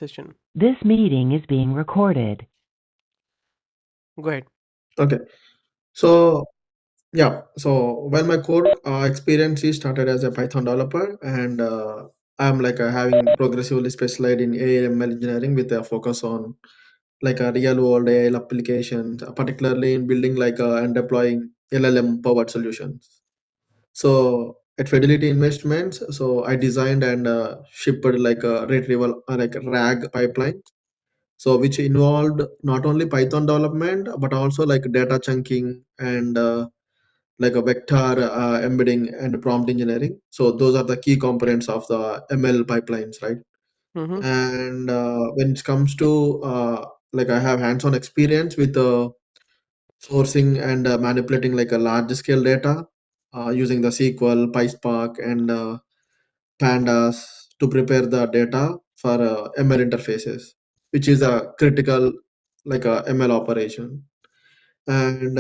session. This meeting is being recorded. Go ahead. Okay. So yeah. So while my core experience is started as a Python developer, and I'm like having progressively specialized in AI/ML engineering with a focus on like a real world AI applications, particularly in building like and deploying LLM powered solutions. So at Fidelity Investments, so I designed and shipped like a retrieval like RAG pipeline, so which involved not only Python development but also like data chunking and like a vector embedding and prompt engineering. So those are the key components of the ML pipelines, right? Mm-hmm. And when it comes to like I have hands-on experience with sourcing and manipulating like a large scale data using the SQL, PySpark, and pandas to prepare the data for ML interfaces, which is a critical like a ML operation. And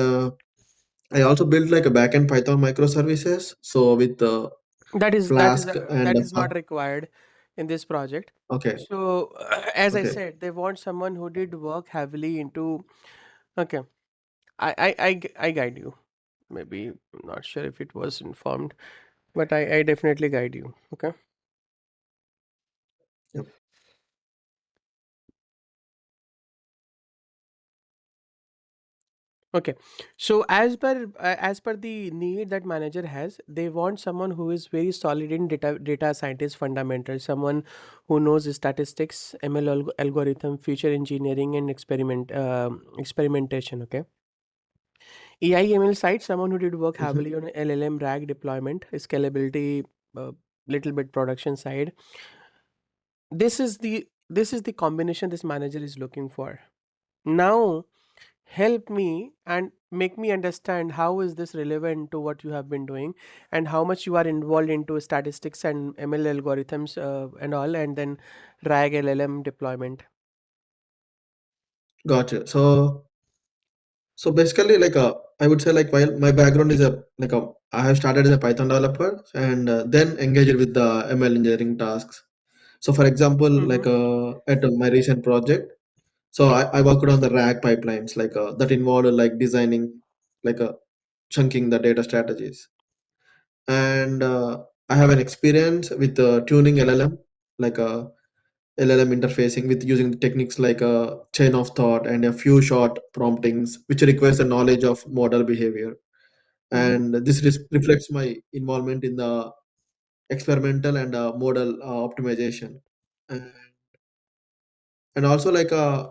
I also built like a backend Python microservices. So with Flask and That is not required in this project. okay, So, as I okay, said, they want someone who did work heavily into. Okay, I guide you. Maybe I'm not sure if it was informed, but I definitely guide you. Okay. yep. Okay. So as per the need that manager has, they want someone who is very solid in data scientist fundamentals, someone who knows statistics, ML algorithm, feature engineering, and experimentation. Okay. AI ML side, someone who did work Mhm. heavily on LLM RAG deployment, scalability, little bit production side. This is the combination this manager is looking for. Now help me and make me understand how is this relevant to what you have been doing and how much you are involved into statistics and ML algorithms and all, and then RAG LLM deployment. Gotcha. So basically, like I would say like while my background is I have started as a Python developer and then engaged with the ML engineering tasks. So for example, Mm-hmm. like at my recent project, so I worked on the RAG pipelines like that involved like designing like chunking the data strategies, and I have an experience with tuning LLM like LLM interfacing with using techniques like a chain of thought and a few short promptings, which requires a knowledge of model behavior. Mm-hmm. And this reflects my involvement in the experimental and model optimization. And, and also like I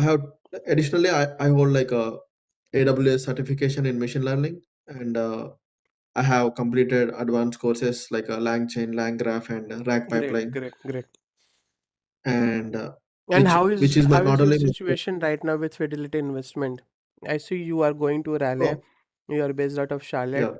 have additionally I hold like a AWS certification in machine learning, and I have completed advanced courses like a LangChain, LangGraph, and RAG Great, pipeline, great, great. and And which is my, how is not your only situation right now with Fidelity Investment? I see you are going to Raleigh. oh You are based out of yeah, Charlotte.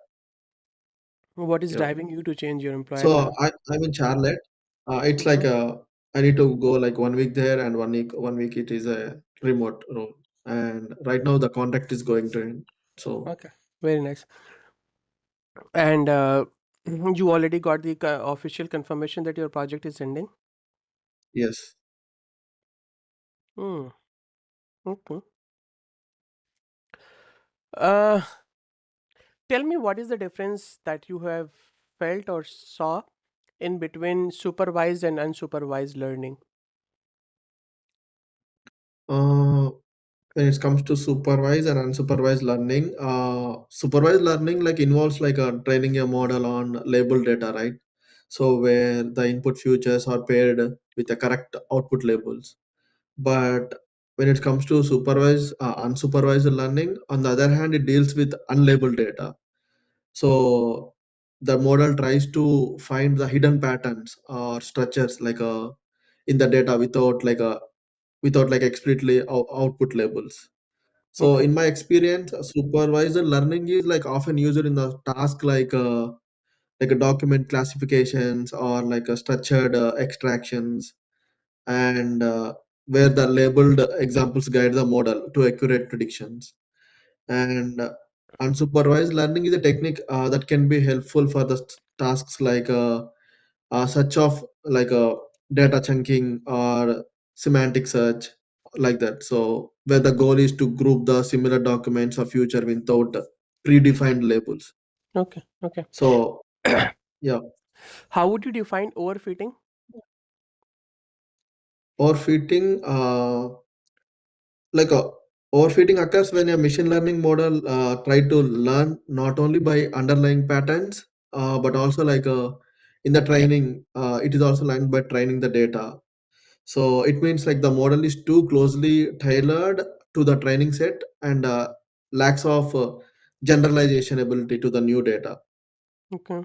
What is yeah. driving you to change your employer So now? I'm in Charlotte. It's Mm-hmm. like I need to go like 1 week there and 1 week it is a remote role. And right now the contract is going to end. So Okay, very nice. And you already got the official confirmation that your project is ending? yes. Hmm. Okay. Uh, Tell me what is the difference that you have felt or saw in between supervised and unsupervised learning? Uh, when it comes to supervised and unsupervised learning, supervised learning like involves like training a model on labeled data, right? So where the input futures are paired with the correct output labels. But when it comes to unsupervised learning, on the other hand, it deals with unlabeled data. So the model tries to find the hidden patterns or structures like in the data without like explicitly output labels. So Okay. in my experience, supervised learning is like often used in the task like a document classifications or like a structured extractions, and where the labeled examples guide the model to accurate predictions. And unsupervised learning is a technique that can be helpful for the tasks like such of like data chunking or semantic search, like that. So where the goal is to group the similar documents of future without predefined labels. Okay, okay. So yeah, How would you define overfitting? overfitting, like overfitting occurs when a machine learning model try to learn not only by underlying patterns, but also in the training, it is also learned by training the data. So it means like the model is too closely tailored to the training set and lacks of generalization ability to the new data. Okay.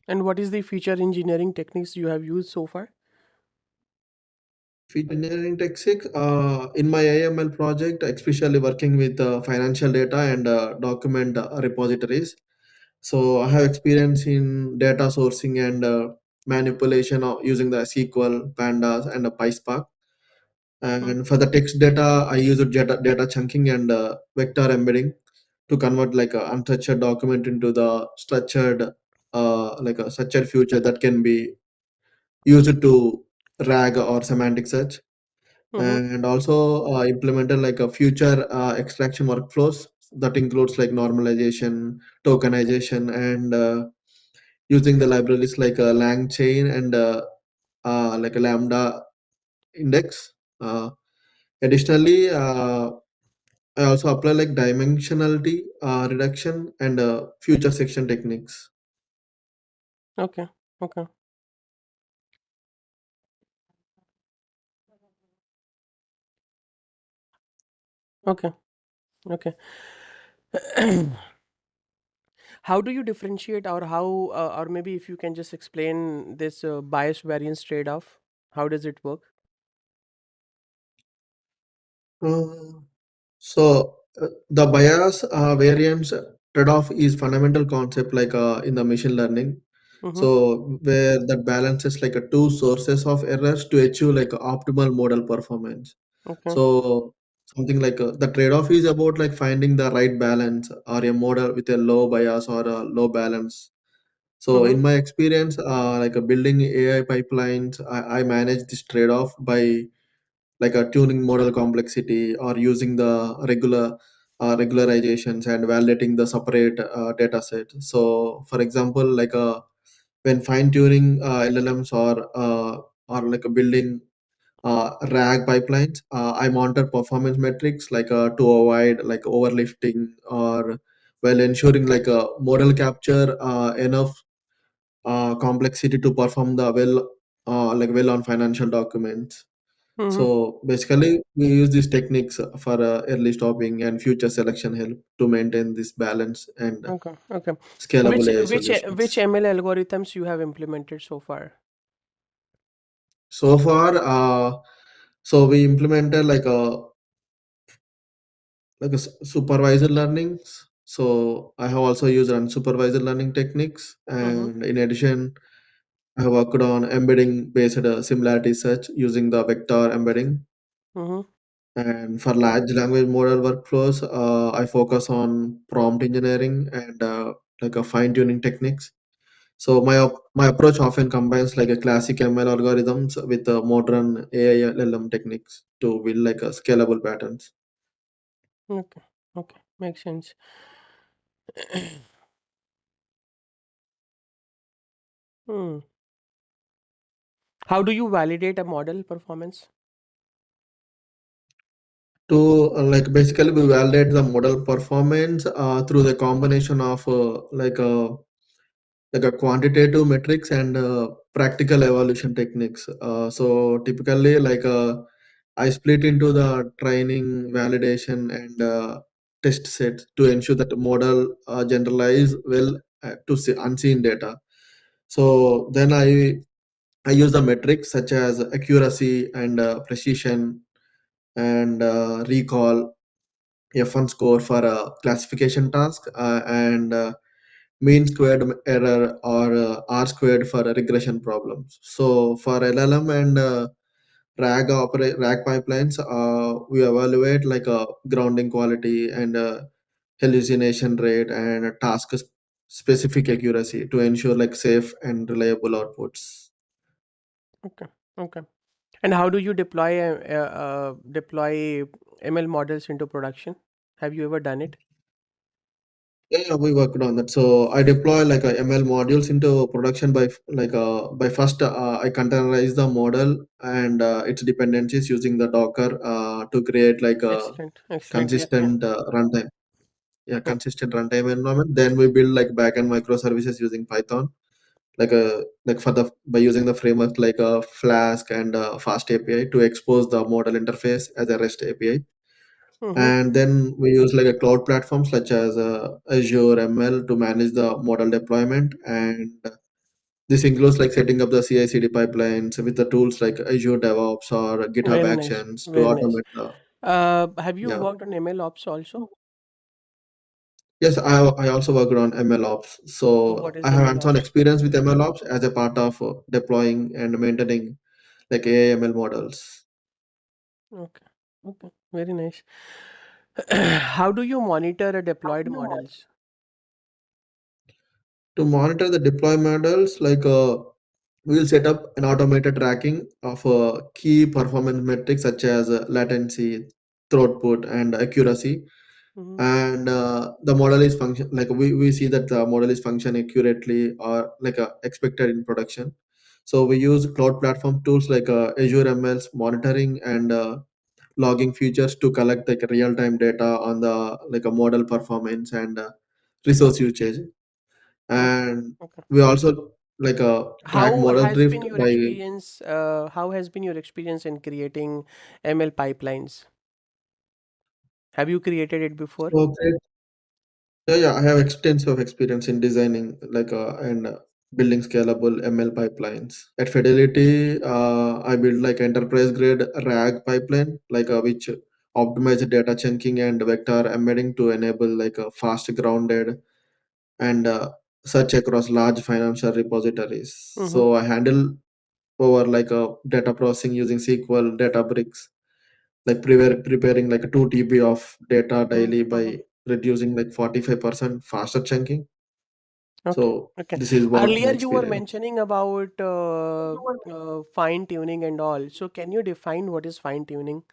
And what is the feature engineering techniques you have used so far? Feature engineering technique in my AML project, especially working with financial data and document repositories. So I have experience in data sourcing and manipulation of using the SQL, Pandas, and PySpark. Mm-hmm. And for the text data, I use data chunking and vector embedding to convert like a unstructured document into the structured, like a structured future that can be used to RAG or semantic search. Mm-hmm. And also implemented like a future extraction workflows that includes like normalization, tokenization, and using the libraries like a lang chain and like a lambda index. Additionally, I also apply like dimensionality reduction and future section techniques. Okay, okay, okay, okay. How do you differentiate, or how, or maybe if you can just explain this bias variance trade off? How does it work? Uh, so the bias variance trade-off is fundamental concept like in the machine learning. Mm-hmm. So where that balances like a two sources of errors to achieve like a optimal model performance. Okay. So something like the trade-off is about like finding the right balance or a model with a low bias or a low balance. So Mm-hmm. in my experience, like building AI pipelines, I manage this trade-off by like a tuning model complexity or using the regularizations and validating the separate data set. So for example, when fine tuning LLMs or like a building RAG pipelines, I monitor performance metrics to avoid like overlifting or while ensuring like a model capture enough complexity to perform the well on financial documents. Mm-hmm. So basically, we use these techniques for early stopping and future selection help to maintain this balance and Okay. Okay. scalable Which AI which which solutions. ML algorithms you have implemented so far? So far, so we implemented supervisor learnings. So I have also used unsupervised learning techniques, Mm-hmm. and in addition, I have worked on embedding based similarity search using the vector embedding. Mm-hmm. And for large language model workflows, I focus on prompt engineering and like a fine tuning techniques. So my approach often combines like a classic ML algorithms with modern AI LLM techniques to build like a scalable patterns. Okay. Okay. Makes sense. Hmm. How do you validate a model performance? To basically we validate the model performance through the combination of like a quantitative metrics and practical evaluation techniques. So typically I split into the training, validation, and test sets to ensure that the model generalize well to see unseen data. So then I use the metrics such as accuracy and precision and recall, F1 score for a classification task, and mean squared error or R squared for regression problems. So for LLM and RAG pipelines, we evaluate like a grounding quality and hallucination rate and task specific accuracy to ensure like safe and reliable outputs. Okay. Okay. And how do you deploy ML models into production? Have you ever done it? Yeah, we worked on that. So I deploy like a ML modules into production by by first I containerize the model and its dependencies using the Docker to create like a Excellent. Excellent. Yeah. Yeah. consistent runtime. Yeah, Hmm. consistent runtime environment. Then we build like backend microservices using Python, like for the by using the framework like a Flask and Fast API to expose the model interface as a REST API. Mm-hmm. And then we use like a cloud platform such as Azure ML to manage the model deployment. And this includes like setting up the CI/CD pipelines with the tools like Azure DevOps or GitHub Very nice. Actions to Very nice. automate the Have you yeah. worked on ML ops also? Yes, I also worked on ML ops. What So I is have ML hands-on ops? experience with ML ops as a part of deploying and maintaining like AI ML models. Okay. Okay. Very nice. How do you monitor a deployed models? To monitor the deploy models, we'll set up an automated tracking of key performance metrics such as latency, throughput, and accuracy. Mm-hmm. And the model is function like we see that the model is function accurately or like expected in production. So we use cloud platform tools like Azure ML's monitoring and logging features to collect like real time data on the like a model performance and resource usage. Okay. And Okay. we also track How model has drift been your by experience? How has been your experience in creating ML pipelines? Have you created it before? okay. Yeah, I have extensive experience in designing and building scalable ML pipelines. At Fidelity, I built like enterprise grade RAG pipeline, which optimize data chunking and vector embedding to enable like a fast grounded and search across large financial repositories. Mm-hmm. So I handle over like a data processing using SQL, Databricks, like preparing like a 2 TB of data daily Mm-hmm. by reducing like 45% faster chunking. Okay. So Okay. this is one of my Earlier you were experience. mentioning about fine tuning and all. So can you define what is fine tuning?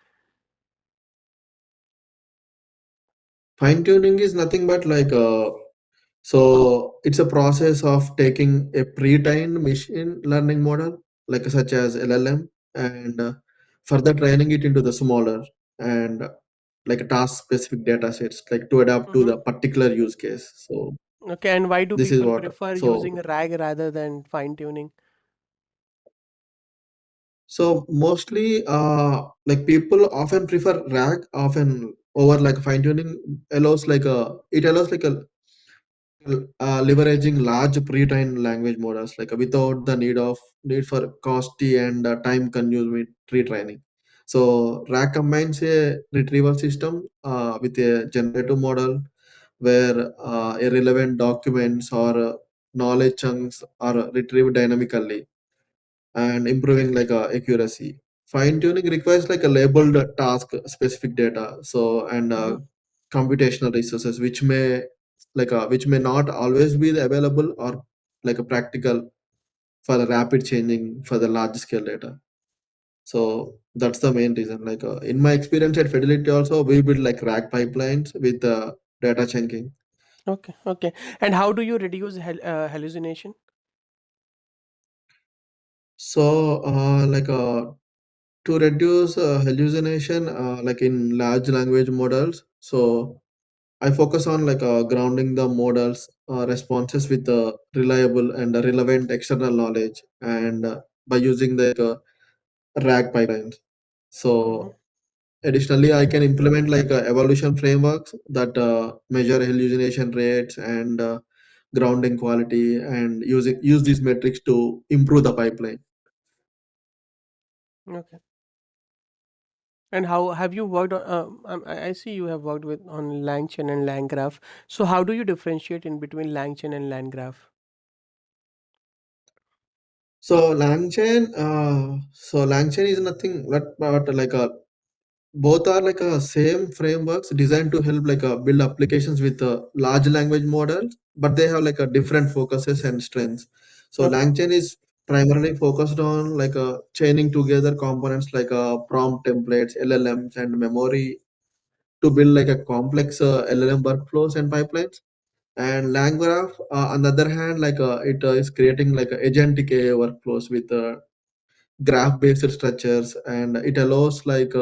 Fine tuning is nothing but so it's a process of taking a pre-trained machine learning model, like such as LLM, and further training it into the smaller and like task-specific data sets, like to adapt to Mm-hmm. the particular use case. So Okay. And why do this is people what. prefer So using RAG rather than fine tuning? so mostly, like people often prefer RAG often over like fine tuning allows like a it allows like a leveraging large pre-trained language models without the need for costly and time consuming retraining. So RAG combines a retrieval system with a generative model where irrelevant documents or knowledge chunks are retrieved dynamically and improving accuracy. Fine tuning requires like a labeled task specific data. So and Mm-hmm. computational resources which may not always be available or like a practical for the rapid changing for the large scale data. So that's the main reason. In my experience at Fidelity also we build like rack pipelines with data chunking. Okay. Okay. And how do you reduce hallucination? So to reduce hallucination like in large language models, so I focus on grounding the models responses with reliable and relevant external knowledge and by using the RAG pipelines. Mm-hmm. So additionally, I can implement evolution frameworks that measure hallucination rates and grounding quality and use these metrics to improve the pipeline. Okay. And how have you worked on? I see you have worked with on LangChain and LangGraph. So how do you differentiate in between LangChain and LangGraph? So LangChain is nothing but like a both are like a same frameworks designed to help like build applications with large language models, but they have like a different focuses and strengths. So Okay. langchain is primarily focused on like chaining together components like prompt templates, llms, and memory to build like a complex llm workflows and pipelines. And langgraph on the other hand, like it is creating like agentic AI workflows with graph based structures, and it allows like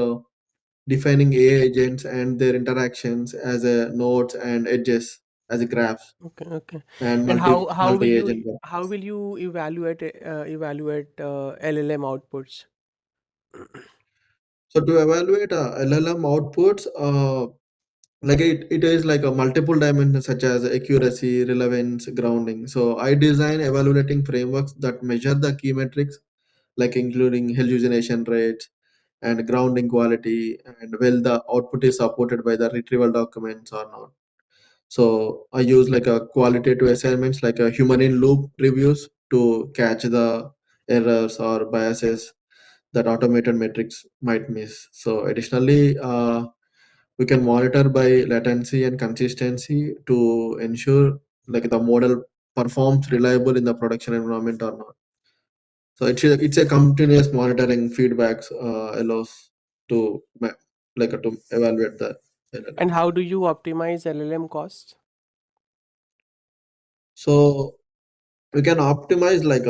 defining AI agents and their interactions as a nodes and edges as a graphs Okay. Okay. and And how will multi-agent you workflows. evaluate LLM outputs? So to evaluate LLM outputs, like it is like a multiple dimensions such as accuracy, relevance, grounding. So I design evaluating frameworks that measure the key metrics like including hallucination rates and grounding quality and well the output is supported by the retrieval documents or not. So I use like a qualitative assignments like a human in loop reviews to catch the errors or biases that automated metrics might miss. So additionally, we can monitor by latency and consistency to ensure like the model performs reliable in the production environment or not. So it's a continuous monitoring feedbacks allows to like to evaluate the LLM. And how do you optimize LLM costs? So we can optimize like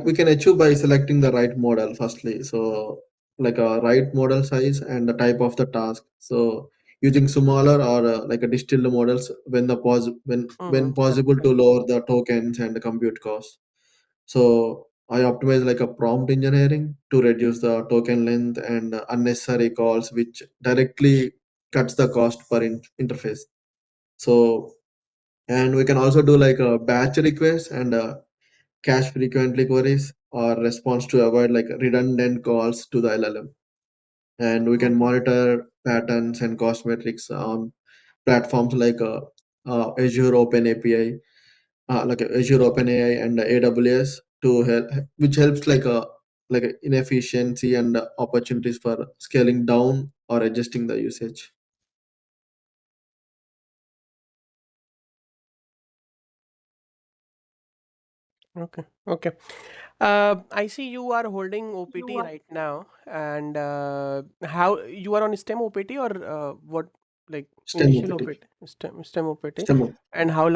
we can achieve by selecting the right model firstly. So like a right model size and the type of the task. So using smaller or like a distilled models when when Correct. possible to Correct. lower the tokens and the compute costs. So I optimize like a prompt engineering to reduce the token length and unnecessary calls, which directly cuts the cost per interface. So and we can also do like a batch request and cache frequently queries or response to avoid like redundant calls to the LLM. And we can Okay. monitor patterns and cost metrics on platforms like Azure Open API, like Azure Open AI and AWS to help, which helps like inefficiency and opportunities for scaling down or adjusting the usage. Okay. Okay. I see you are holding OPT right now, and how you are on STEM OPT or what? Like STEM initial OPT, OPT, STEM OPT, STEM and how long